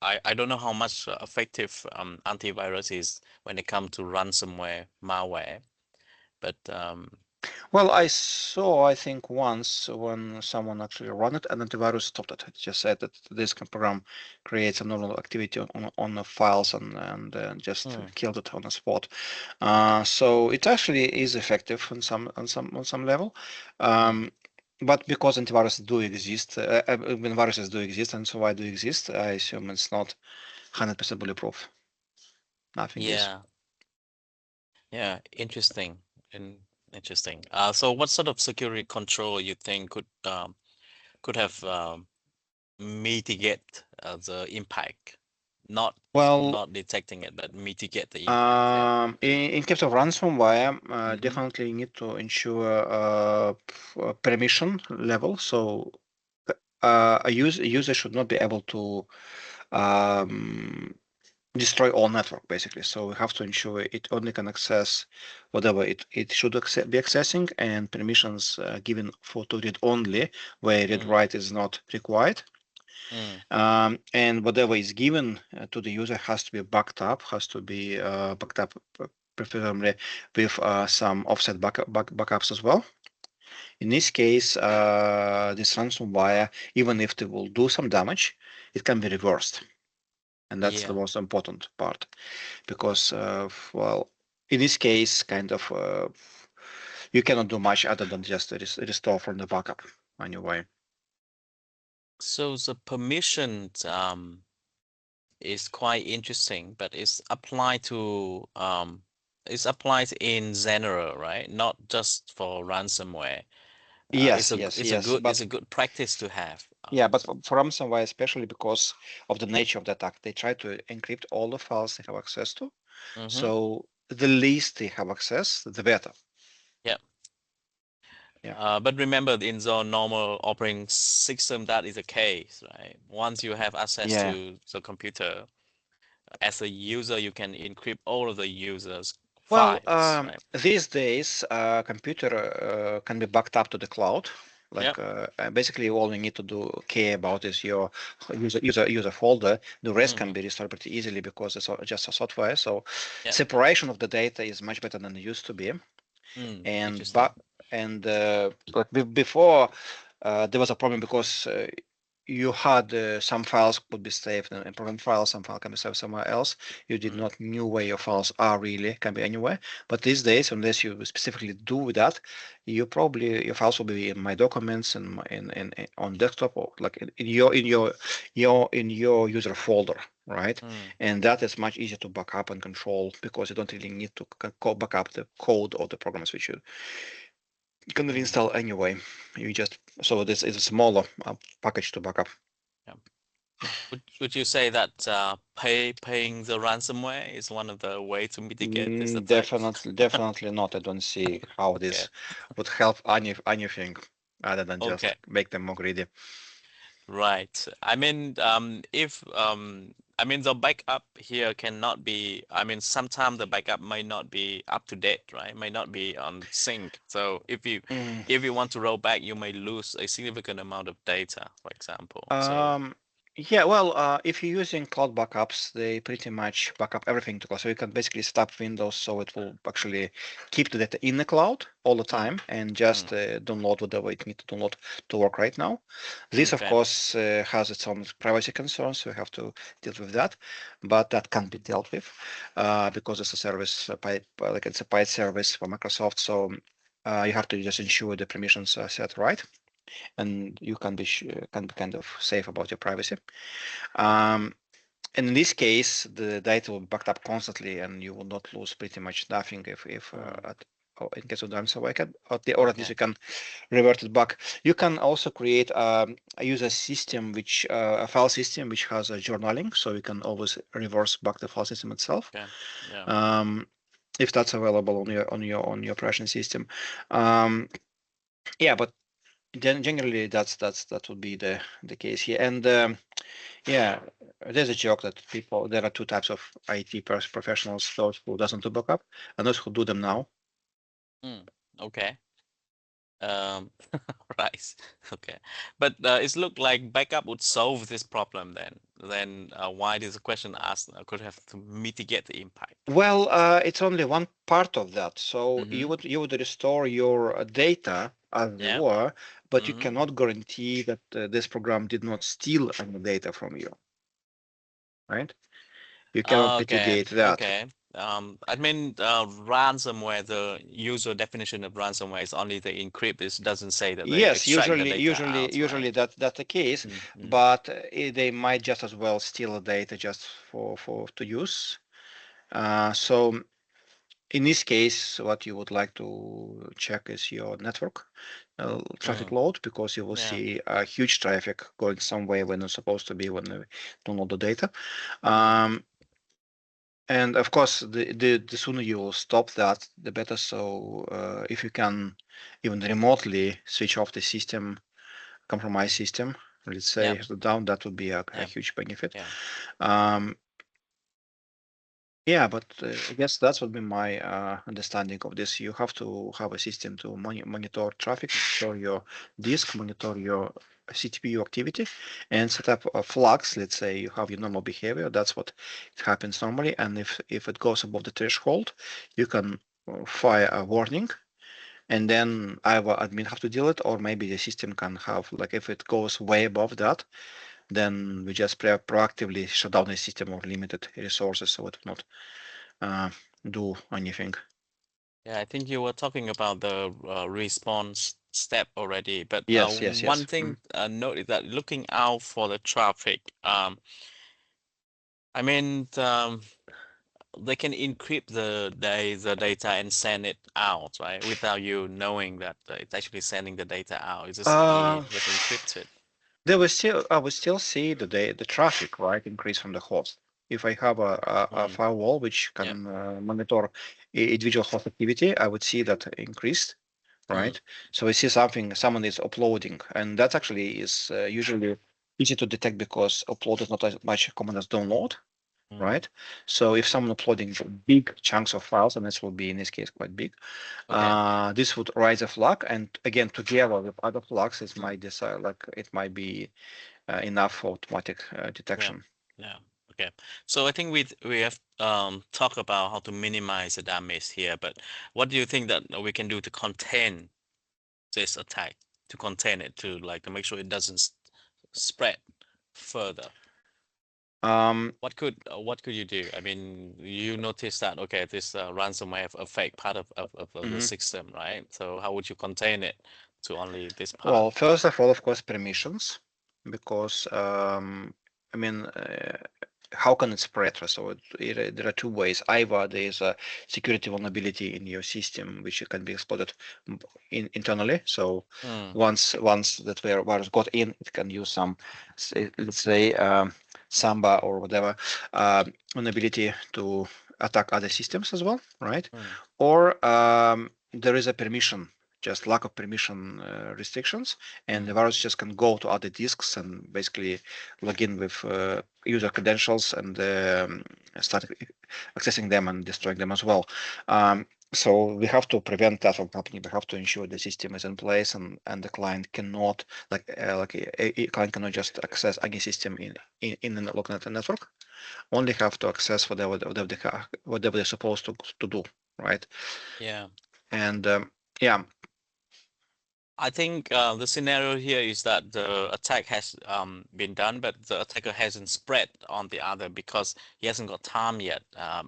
I don't know how much effective antivirus is when it comes to ransomware malware, but Well, I saw, I think once when someone actually ran it and antivirus stopped it. It just said that this program creates abnormal activity on the files and just killed it on the spot. So it actually is effective on some level. But because antiviruses do exist, when viruses do exist, and so why do exist, I assume it's not 100% bulletproof. Nothing is. Yeah, interesting. Interesting. So what sort of security control you think could have mitigate the impact? Not detecting it, but mitigate the impact. In case of ransomware, definitely you need to ensure permission level. So a user should not be able to destroy all network, basically. So we have to ensure it only can access whatever it should be accessing, and permissions given for to read only, where read write is not required. And whatever is given to the user has to be backed up, preferably with some offset backups as well. In this case, this ransomware, even if they will do some damage, it can be reversed. And that's the most important part, because, well, in this case, kind of you cannot do much other than just restore from the backup anyway. So the permission is quite interesting, but it's applied to it's applied in general, right? Not just for ransomware. Yes, it's a good practice to have. Yeah, but for ransomware, especially because of the nature of the attack, they try to encrypt all the files they have access to. So the least they have access, the better. Yeah. Yeah. But remember, in the normal operating system, that is the case, right? Once you have access to the computer, as a user, you can encrypt all of the users' files. Right? These days, computer can be backed up to the cloud. Like basically, all you need to do care about is your user folder. The rest can be restored pretty easily because it's just a software. So separation of the data is much better than it used to be. But before there was a problem because you had some files could be saved in program files, some file can be saved somewhere else. You did not know where your files are really, can be anywhere. But these days, unless you specifically do that, your files will be in my documents and in on desktop or like in your user folder, right? And that is much easier to back up and control because you don't really need to back up the code or the programs which you can reinstall anyway. So this is a smaller package to back up. Would you say that paying the ransomware is one of the ways to mitigate this attack? Definitely not. I don't see how this would help anything other than just make them more greedy. Right. I mean, the backup here cannot be. Sometimes the backup might not be up to date, right? Might not be on sync. So if you want to roll back, you may lose a significant amount of data, for example. Yeah, well, if you're using cloud backups, they pretty much back up everything to cloud. So you can basically stop Windows, so it will actually keep the data in the cloud all the time and just download whatever it needs to download to work right now. This, of course, has its own privacy concerns, so you have to deal with that. But that can be dealt with because it's a service, like it's a paid service for Microsoft. So you have to just ensure the permissions are set right. And you can be kind of safe about your privacy. And in this case, the data will be backed up constantly, and you will not lose pretty much nothing if in case of ransomware, or at least you can revert it back. You can also create a user system, a file system which has a journaling, so you can always reverse back the file system itself. If that's available on your operation system. Yeah, but then generally that would be the case here. And yeah, there's a joke that there are two types of IT professionals: those who doesn't do backup and those who do them now. Okay. Right. Okay. But it looked like backup would solve this problem then why is the question asked could have to mitigate the impact? Well, it's only one part of that. So you would restore your data as they were, but you cannot guarantee that this program did not steal any data from you, right? You cannot mitigate that. Okay. Ransomware, the usual definition of ransomware is only the encrypt. It doesn't say that they extract the data usually out, that's the case, but they might just as well steal the data just for to use. So in this case, what you would like to check is your network traffic load, because you will see a huge traffic going somewhere when it's supposed to be when they download the data. And of course, the sooner you will stop that, the better. So if you can even remotely switch off the system, compromised system, let's say down, that would be a huge benefit. Yeah, but I guess that's would be my understanding of this. You have to have a system to monitor traffic, monitor your disk, monitor your CPU activity, and set up flags. Let's say you have your normal behavior. That's what it happens normally. And if it goes above the threshold, you can fire a warning, and then either admin have to deal it, or maybe the system can have, like, if it goes way above that, then we just proactively shut down the system or limited resources so it will not do anything. Yeah, I think you were talking about the response step already, but Yes, one thing note is that looking out for the traffic. I mean, they can encrypt the data and send it out, right? Without you knowing that it's actually sending the data out. It's just encrypted. They will still, I will still see the traffic, right, increase from the host. If I have a firewall which can monitor individual host activity, I would see that increased, right? So I see someone is uploading, and that actually is usually easy to detect because upload is not as much common as download, right? So if someone uploading big chunks of files, and this will be in this case quite big, this would raise a flag, and again together with other flags, it might decide like it might be enough for automatic detection. Yeah. Okay. So I think we have talked about how to minimize the damage here, but what do you think that we can do to contain this attack, to contain it, to make sure it doesn't spread further? What could you do? I mean, you notice that okay, this ransomware affect part of the system, right? So how would you contain it to only this part? Well, first of all, of course, permissions, because I mean, how can it spread? So there are two ways. Either there is a security vulnerability in your system which can be exploited internally. So once that virus got in, it can use some, let's say, Samba or whatever vulnerability to attack other systems as well, right? Or there is a permission, just lack of permission restrictions, and the virus just can go to other disks and basically log in with user credentials and start accessing them and destroying them as well. So we have to prevent that from happening. We have to ensure the system is in place and the client cannot a client cannot just access any system in the local network. Only have to access whatever they're supposed to do, right? Yeah. And yeah. I think the scenario here is that the attack has been done, but the attacker hasn't spread on the other because he hasn't got time yet. I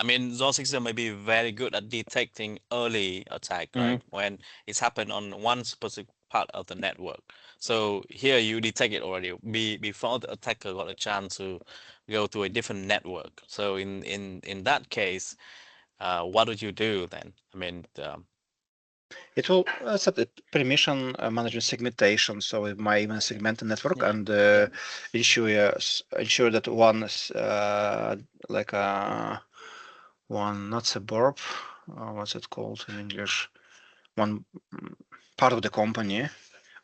mean, Zone system may be very good at detecting early attack, right? When it's happened on one specific part of the network. So here you detect it already before the attacker got a chance to go to a different network. So in that case, what would you do then? I mean. It will set the permission management segmentation, so it might even segment the network and ensure that one like one not suburb, what's it called in English? One part of the company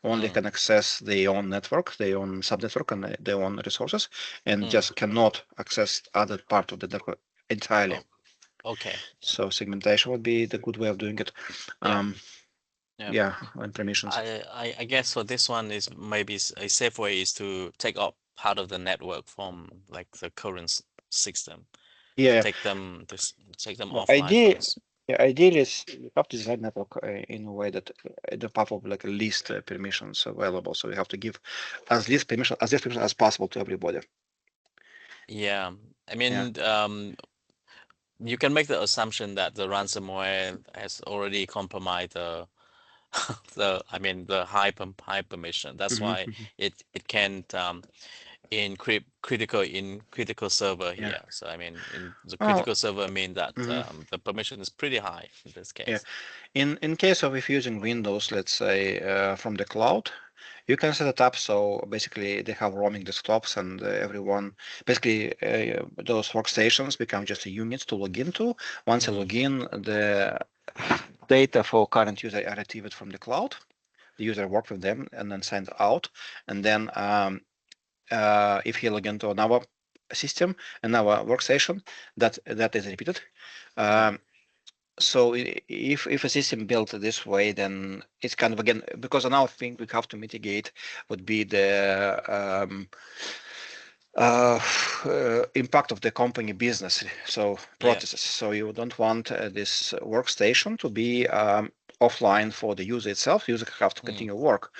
only can access their own network, their own subnetwork, and their own resources, and just cannot access other part of the network entirely. Okay. So segmentation would be the good way of doing it. Yeah, and permissions. I guess for this one is maybe a safe way is to take up part of the network from like the current system. Yeah. Take them offline first. Ideally, you have to design network in a way that the path of like least permissions available. So you have to give as least permission as possible to everybody. Yeah, I mean, you can make the assumption that the ransomware has already compromised the the high permission. That's why it can't encrypt critical server here. So I mean, in the critical server mean that the permission is pretty high in this case. In case of if using Windows, let's say from the cloud, you can set it up so basically they have roaming desktops and everyone basically those workstations become just a unit to log into. Once you log in, the data for current user are retrieved from the cloud. The user works with them and then sends out, and then if he log into another system, another workstation, that is repeated. So if a system built this way, then it's kind of again because another thing we have to mitigate would be the impact of the company business, so processes. So you don't want this workstation to be offline for the user itself. User have to continue work.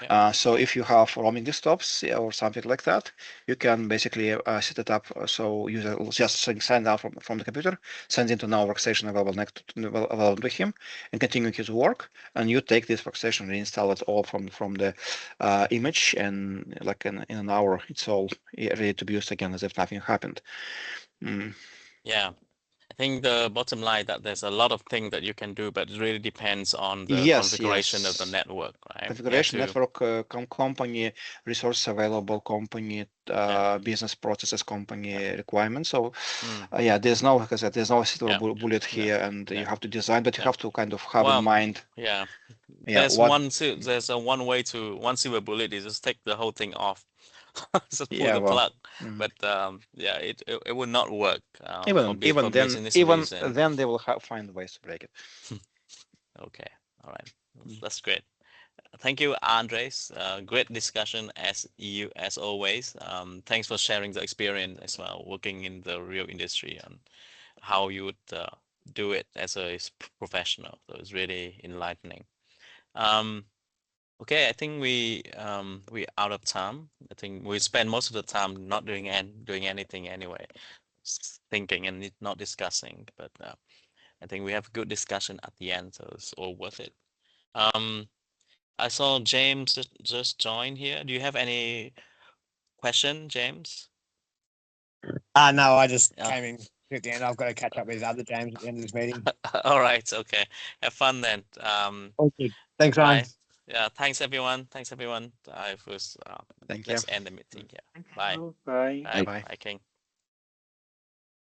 Yeah. So if you have roaming desktops or something like that, you can basically set it up so user will just sign out from the computer, send into now workstation available to him, and continue his work. And you take this workstation and install it all from the image, and like in an hour, it's all ready to be used again as if nothing happened. Yeah. I think the bottom line that there's a lot of things that you can do, but it really depends on the configuration of the network, right? Configuration, network, company, resource available, company, business processes, company requirements. So yeah, there's no, like I said, there's no silver bullet here, and you have to design, but you have to kind of have in mind. Yeah. Yeah. There's one way to one silver bullet is just take the whole thing off. Just pull the plug, but yeah, it would not work. Even then they will find ways to break it. Okay, all right, that's great. Thank you, Andres. Great discussion as always. Thanks for sharing the experience as well, working in the real industry and how you would do it as a professional. So it's really enlightening. Okay, I think we out of time. I think we spend most of the time not doing anything anyway, thinking and not discussing. But I think we have a good discussion at the end, so it's all worth it. I saw James just join here. Do you have any question, James? No, I just came in at the end. I've got to catch up with other James at the end of this meeting. All right, okay. Have fun then. Okay. Thanks, Ryan. Yeah, thanks everyone. Thank you. Let's end the meeting here. Bye. Bye. Bye, King.